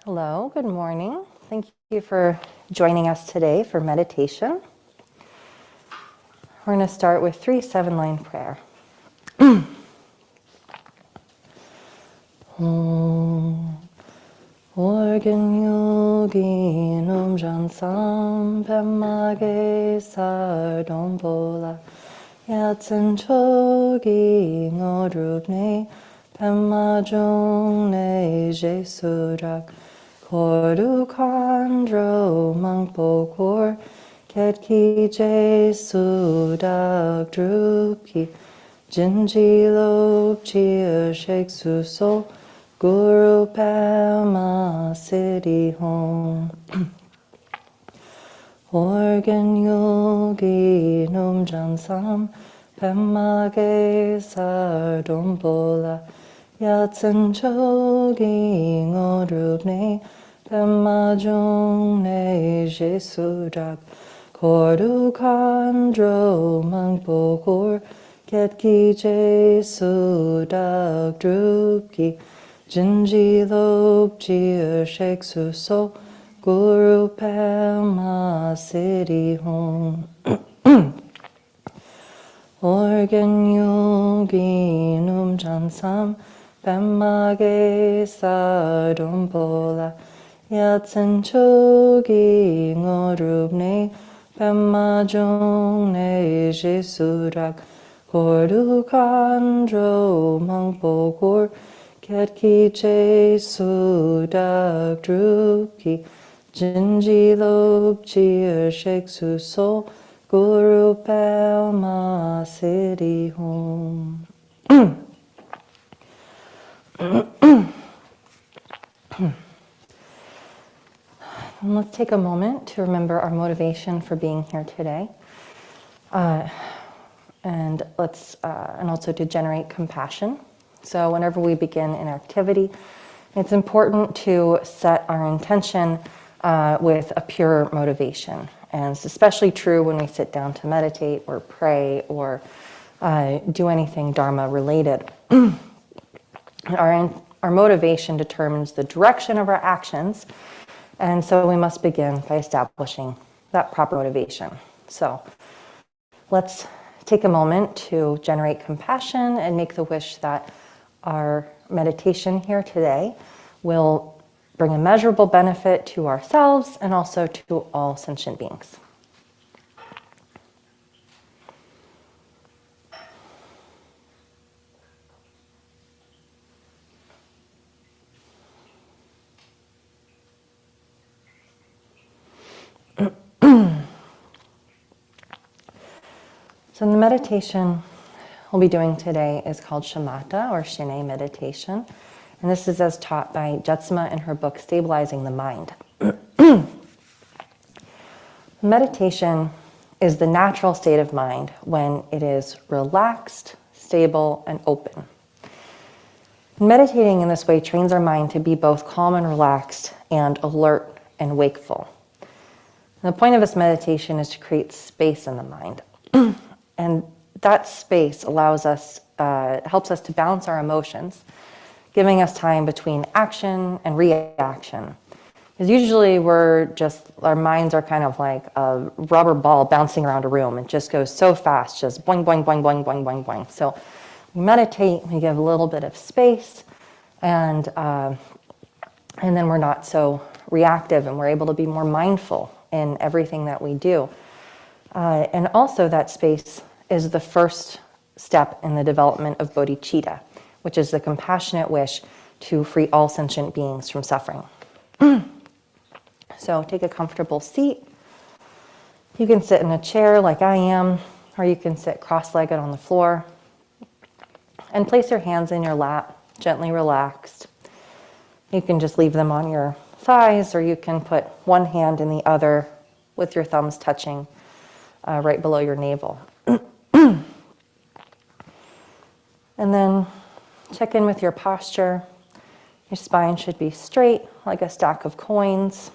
Hello, good morning. Thank you for joining us today for meditation. We're going to start with 3 7-line prayer. Organ yogi num jansam pemage sardombola yatsen chogi ngodrupne pemajungne jesurak koru kandro mangpokor ketki jesudak drupki jinji lobchi shek suso Guru Pema City Home. Organ Yogi Num Jansam Pema Ge Sardombola Yatsen Chogi Ngodrupne Pema Jungne Jesudak Kordu Kandro Mangpokor Ketki Jesudak Drupki Jinji Lobchi Shek Suso Guru Pema City Home. Organ Yogi Num Jansam Pema Ge Sardombola Yatsen Chogi Ngodrupne Pema Jungne Jesudak Kordu Kandro Mangpokor Ketki Jesudak Drupki Jinji Lobchi Shek Suso Guru Pema City Home. And let's take a moment to remember our motivation for being here today. And also to generate compassion. So whenever we begin an activity, it's important to set our intention with a pure motivation. And it's especially true when we sit down to meditate or pray or do anything Dharma related. Our motivation determines the direction of our actions, and so we must begin by establishing that proper motivation. So let's take a moment to generate compassion and make the wish that our meditation here today will bring a measurable benefit to ourselves and also to all sentient beings. So the meditation we'll be doing today is called Shamatha or Shine meditation. And this is as taught by Jetsama in her book, Stabilizing the Mind. Meditation is the natural state of mind when it is relaxed, stable, and open. Meditating in this way trains our mind to be both calm and relaxed and alert and wakeful. And the point of this meditation is to create space in the mind. And that space helps us to balance our emotions, giving us time between action and reaction. Because usually our minds are kind of like a rubber ball bouncing around a room. It just goes so fast, just boing, boing, boing, boing, boing, boing, boing. So we meditate, we give a little bit of space, and then we're not so reactive, and we're able to be more mindful in everything that we do. And also that space is the first step in the development of bodhicitta, which is the compassionate wish to free all sentient beings from suffering. So take a comfortable seat. You can sit in a chair like I am, or you can sit cross-legged on the floor. And place your hands in your lap, gently relaxed. You can just leave them on your thighs, or you can put one hand in the other with your thumbs touching right below your navel. And then check in with your posture. Your spine should be straight, like a stack of coins.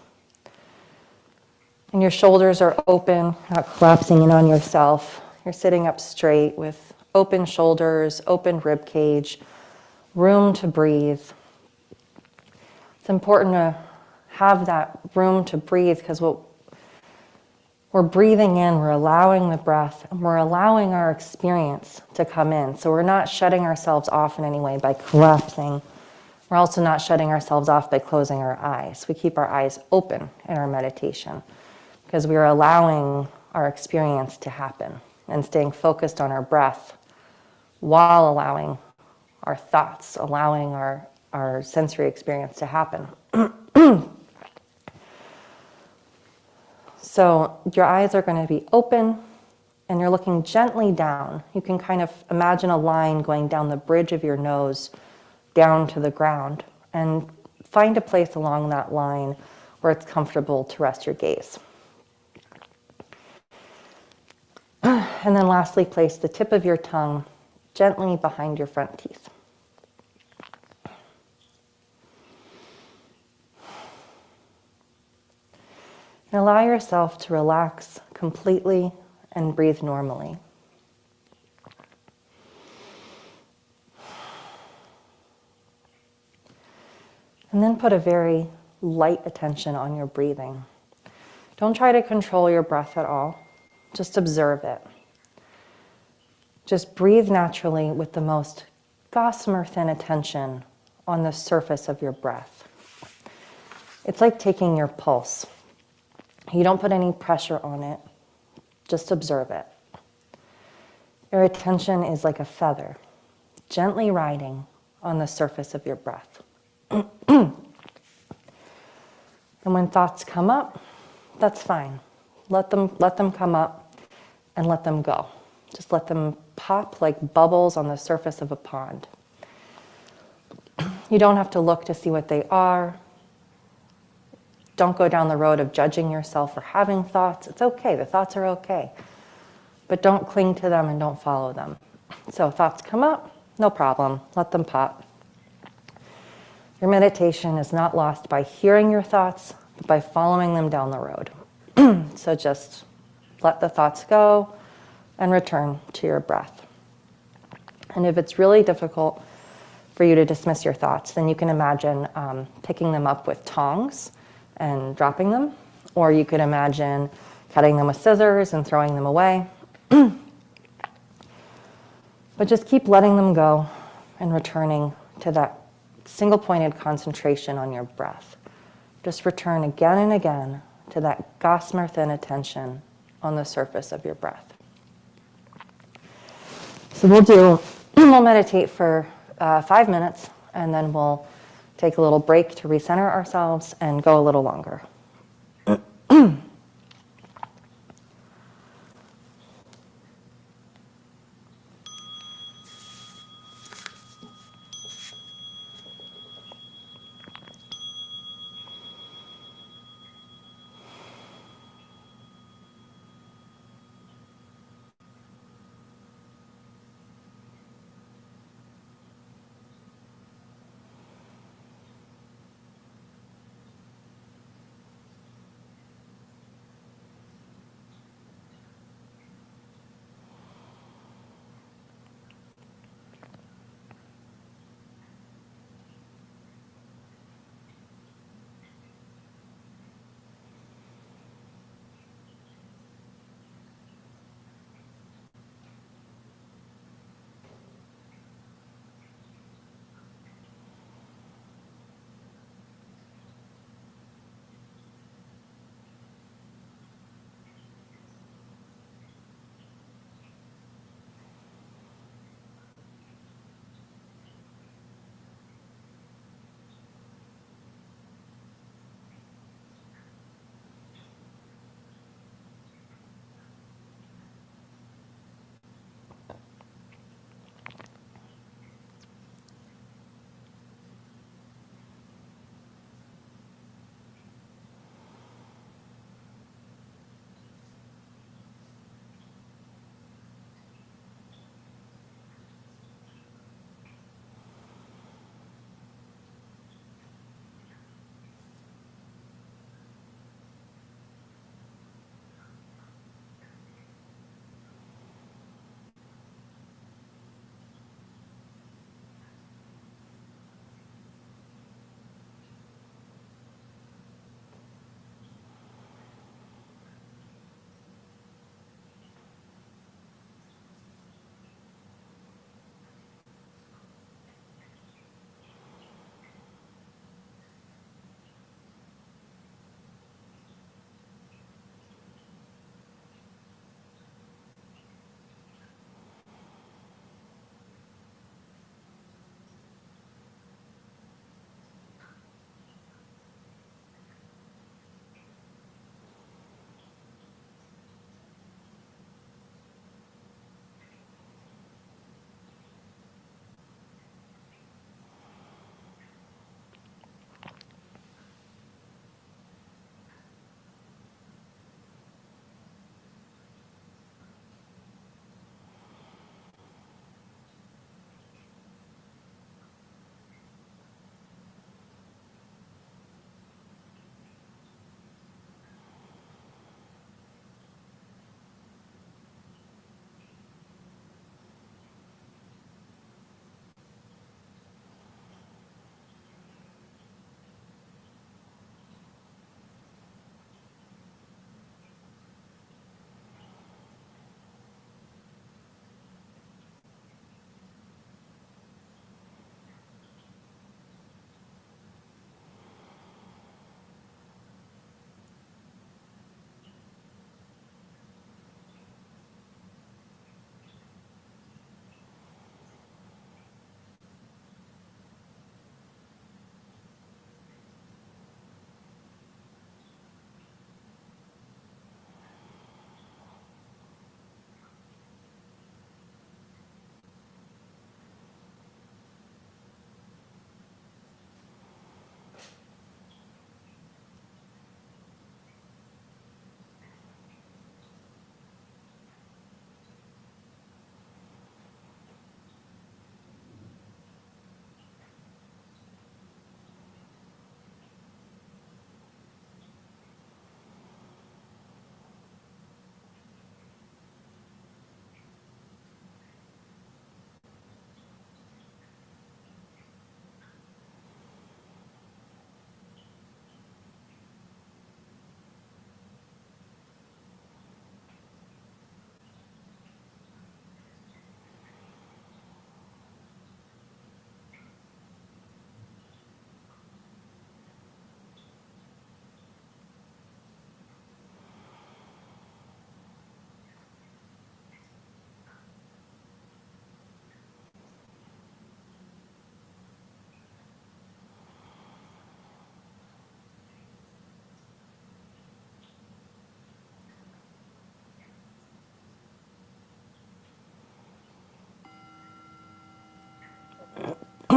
And your shoulders are open, not collapsing in on yourself. You're sitting up straight with open shoulders, open rib cage, room to breathe. It's important to have that room to breathe, because we're breathing in, we're allowing the breath, and we're allowing our experience to come in. So we're not shutting ourselves off in any way by collapsing. We're also not shutting ourselves off by closing our eyes. We keep our eyes open in our meditation because we are allowing our experience to happen and staying focused on our breath while allowing our thoughts, allowing our sensory experience to happen. So your eyes are going to be open and you're looking gently down. You can kind of imagine a line going down the bridge of your nose down to the ground, and find a place along that line where it's comfortable to rest your gaze. And then lastly, place the tip of your tongue gently behind your front teeth. And allow yourself to relax completely and breathe normally. And then put a very light attention on your breathing. Don't try to control your breath at all. Just observe it. Just breathe naturally with the most gossamer thin attention on the surface of your breath. It's like taking your pulse. You don't put any pressure on it. Just observe it. Your attention is like a feather, gently riding on the surface of your breath. And when thoughts come up, that's fine. Let them come up and let them go. Just let them pop like bubbles on the surface of a pond. You don't have to look to see what they are. Don't go down the road of judging yourself for having thoughts. It's okay, the thoughts are okay. But don't cling to them and don't follow them. So thoughts come up, no problem, let them pop. Your meditation is not lost by hearing your thoughts, but by following them down the road. So just let the thoughts go and return to your breath. And if it's really difficult for you to dismiss your thoughts, then you can imagine picking them up with tongs and dropping them, or you could imagine cutting them with scissors and throwing them away. But just keep letting them go and returning to that single-pointed concentration on your breath. Just return again and again to that gossamer thin attention on the surface of your breath. So we'll meditate for 5 minutes, and then we'll take a little break to recenter ourselves and go a little longer.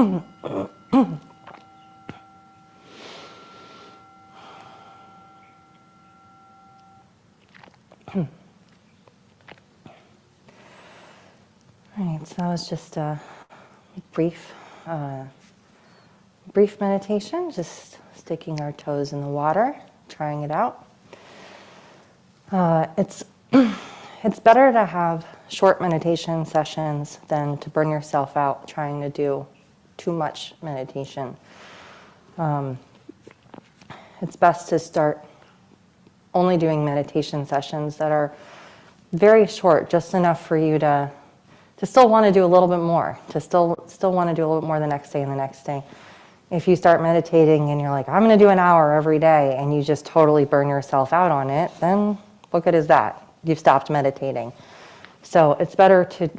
All right, so that was just a brief, brief meditation, just sticking our toes in the water, trying it out. It's better to have short meditation sessions than to burn yourself out trying to do too much meditation. It's best to start only doing meditation sessions that are very short, just enough for you to still want to do a little bit more, to still want to do a little bit more the next day and the next day. If you start meditating and you're like, I'm going to do an hour every day, and you just totally burn yourself out on it, then what good is that? You've stopped meditating. So it's better to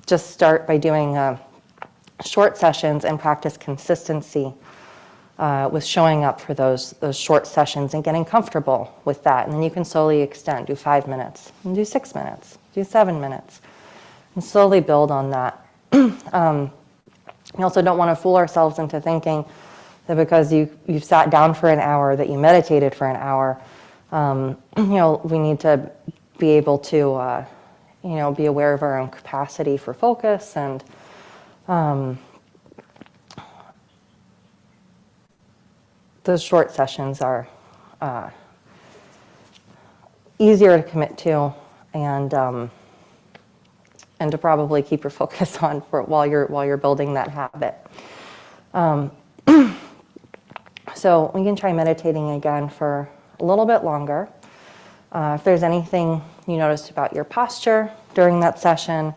just start by doing short sessions and practice consistency with showing up for those short sessions and getting comfortable with that. And then you can slowly extend, do 5 minutes, and do 6 minutes, do 7 minutes. And slowly build on that. We also don't want to fool ourselves into thinking that because you've sat down for an hour, that you meditated for an hour. We need to be able to, be aware of our own capacity for focus, and those short sessions are easier to commit to, and to probably keep your focus on while you're building that habit. So we can try meditating again for a little bit longer. If there's anything you noticed about your posture during that session,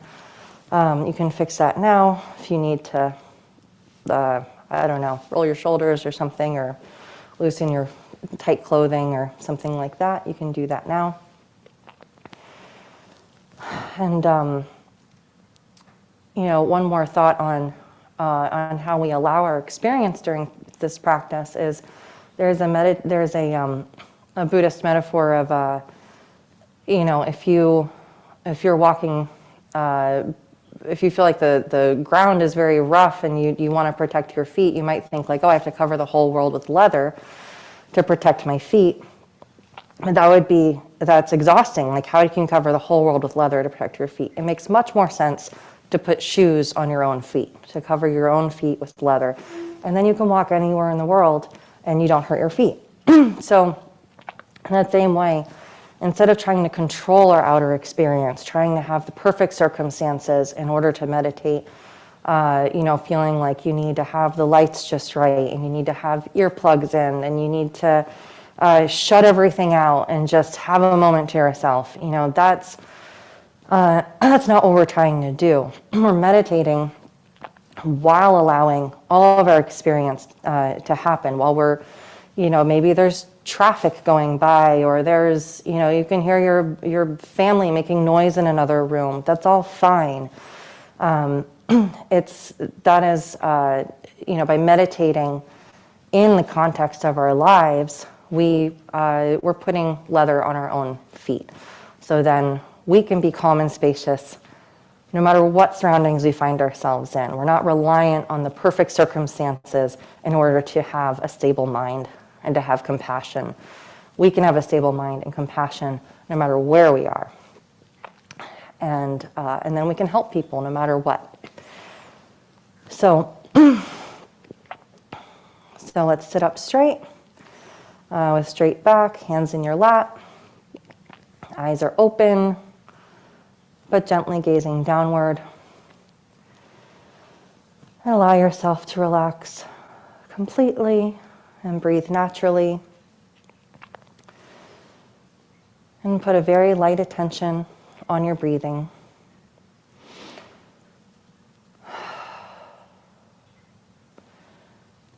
you can fix that now. If you need to, roll your shoulders or something, or loosen your tight clothing or something like that, you can do that now. And one more thought on how we allow our experience during this practice is there's a Buddhist metaphor of if you're walking, if you feel like the ground is very rough and you want to protect your feet, you might think like, oh, I have to cover the whole world with leather to protect my feet. But that's exhausting. Like, how can you cover the whole world with leather to protect your feet? It makes much more sense to put shoes on your own feet, to cover your own feet with leather. And then you can walk anywhere in the world and you don't hurt your feet. So in that same way, instead of trying to control our outer experience, trying to have the perfect circumstances in order to meditate, feeling like you need to have the lights just right, and you need to have earplugs in, and you need to shut everything out and just have a moment to yourself, that's not what we're trying to do. We're meditating while allowing all of our experience to happen, while we're, maybe there's traffic going by, or there's, you can hear your family making noise in another room. That's all fine. By meditating in the context of our lives, we're putting leather on our own feet. So then we can be calm and spacious no matter what surroundings we find ourselves in. We're not reliant on the perfect circumstances in order to have a stable mind and to have compassion. We can have a stable mind and compassion no matter where we are. And then we can help people no matter what. So let's sit up straight with straight back, hands in your lap. Eyes are open, but gently gazing downward. And allow yourself to relax completely and breathe naturally. And put a very light attention on your breathing.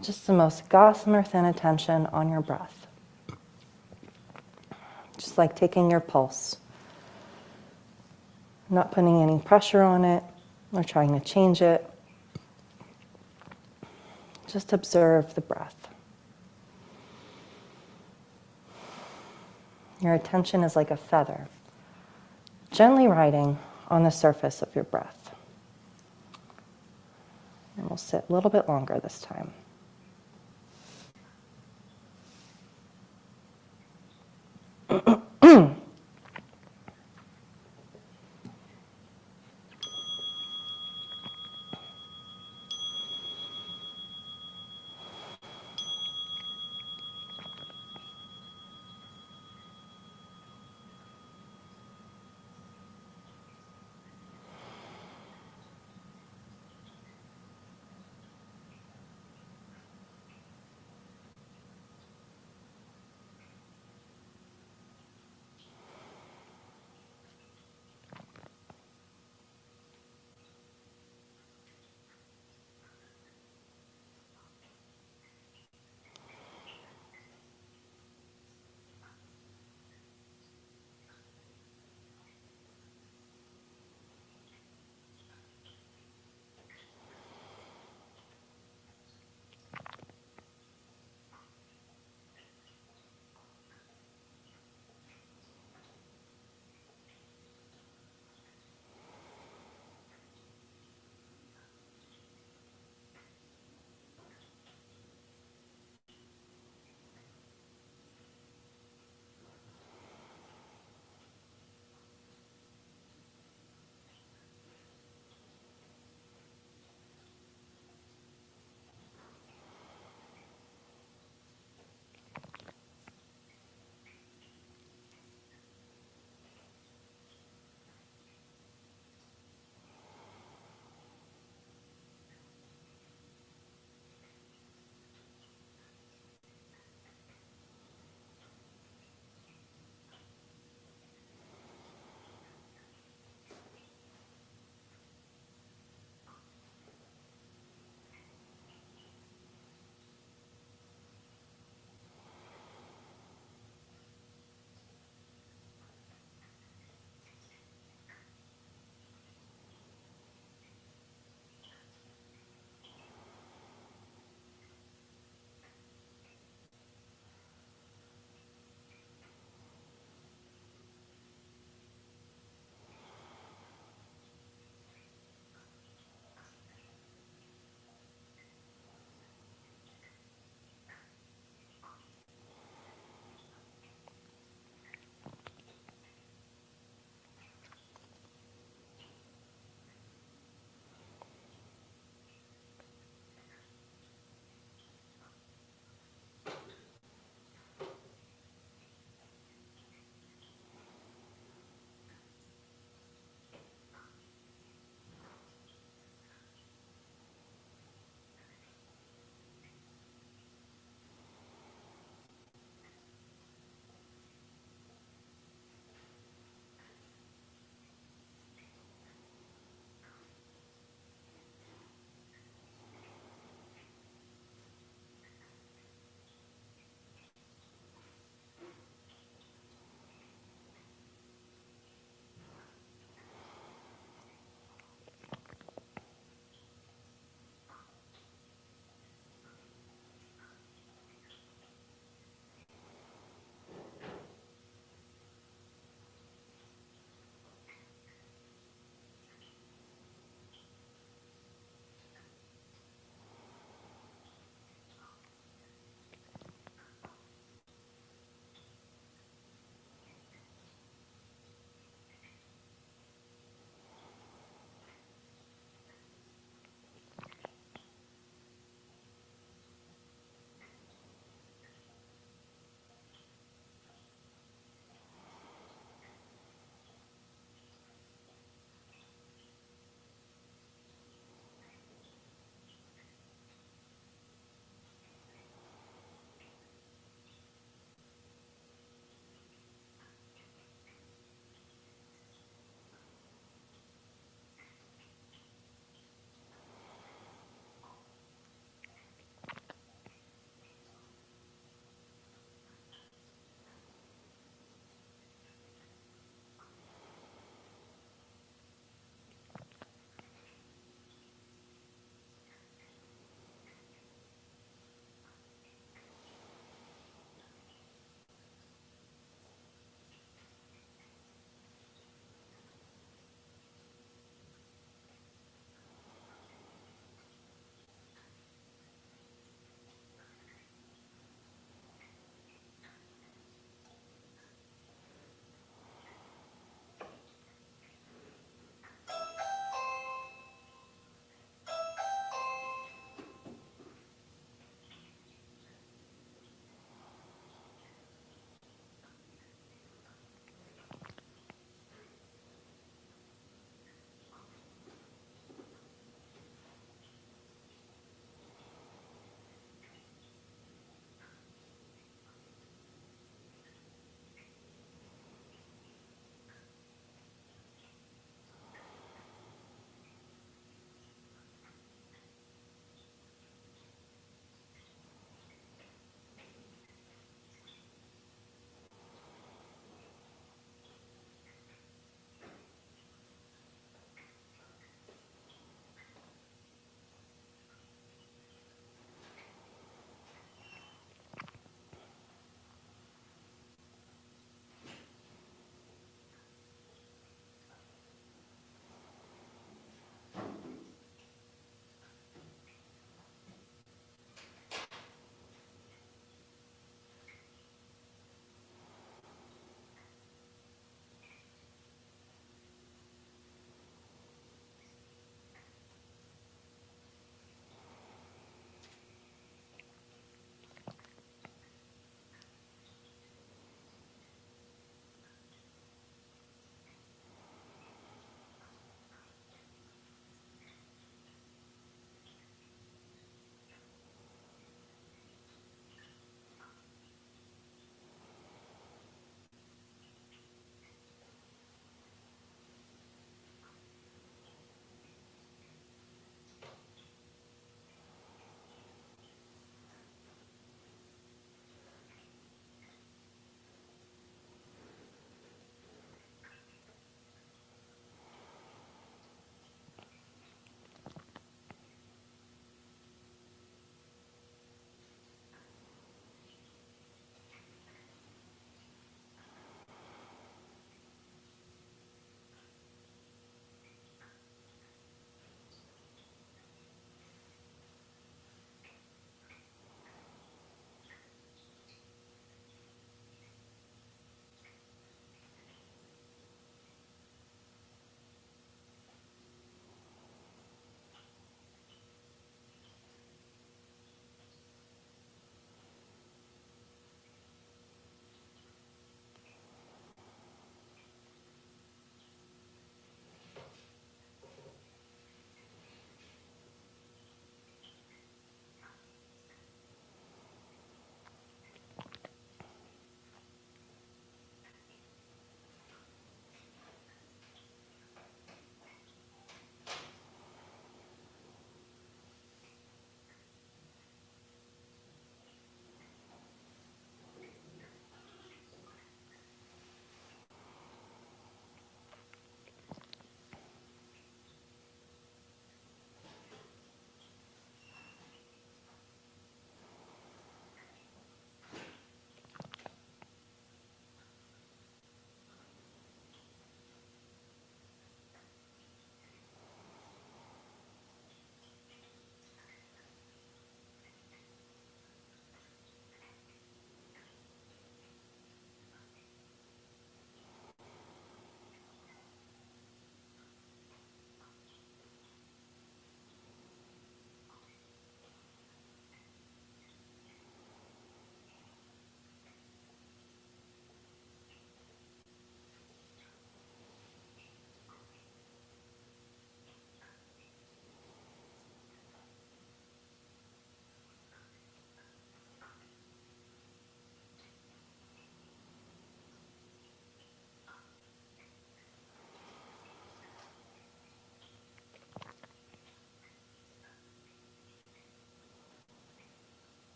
Just the most gossamer thin attention on your breath. Just like taking your pulse. Not putting any pressure on it or trying to change it. Just observe the breath. Your attention is like a feather, gently riding on the surface of your breath. And we'll sit a little bit longer this time.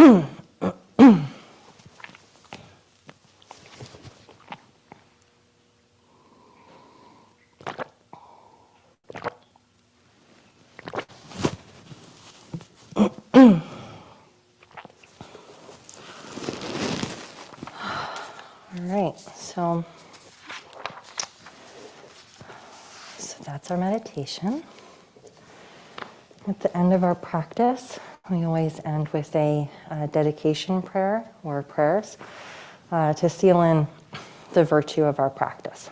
All right, so that's our meditation. At the end of our practice, we always end with a dedication prayer or prayers to seal in the virtue of our practice.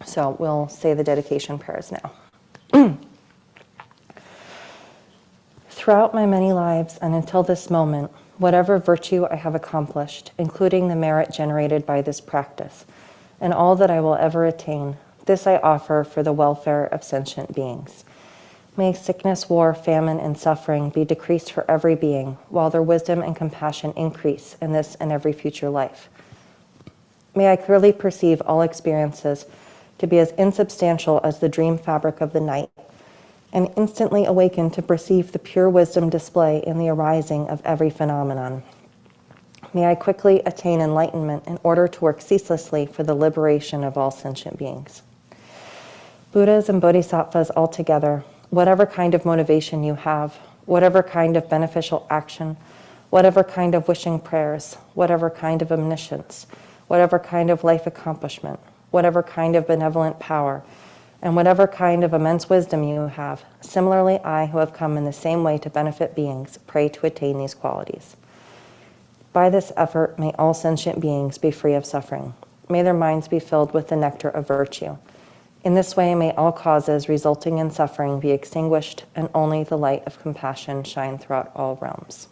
So we'll say the dedication prayers now. Throughout my many lives and until this moment, whatever virtue I have accomplished, including the merit generated by this practice, and all that I will ever attain, this I offer for the welfare of sentient beings. May sickness, war, famine, and suffering be decreased for every being, while their wisdom and compassion increase in this and every future life. May I clearly perceive all experiences to be as insubstantial as the dream fabric of the night, and instantly awaken to perceive the pure wisdom display in the arising of every phenomenon. May I quickly attain enlightenment in order to work ceaselessly for the liberation of all sentient beings. Buddhas and Bodhisattvas altogether, whatever kind of motivation you have, whatever kind of beneficial action, whatever kind of wishing prayers, whatever kind of omniscience, whatever kind of life accomplishment, whatever kind of benevolent power, and whatever kind of immense wisdom you have, similarly I, who have come in the same way to benefit beings, pray to attain these qualities. By this effort, may all sentient beings be free of suffering. May their minds be filled with the nectar of virtue. In this way, may all causes resulting in suffering be extinguished, and only the light of compassion shine throughout all realms.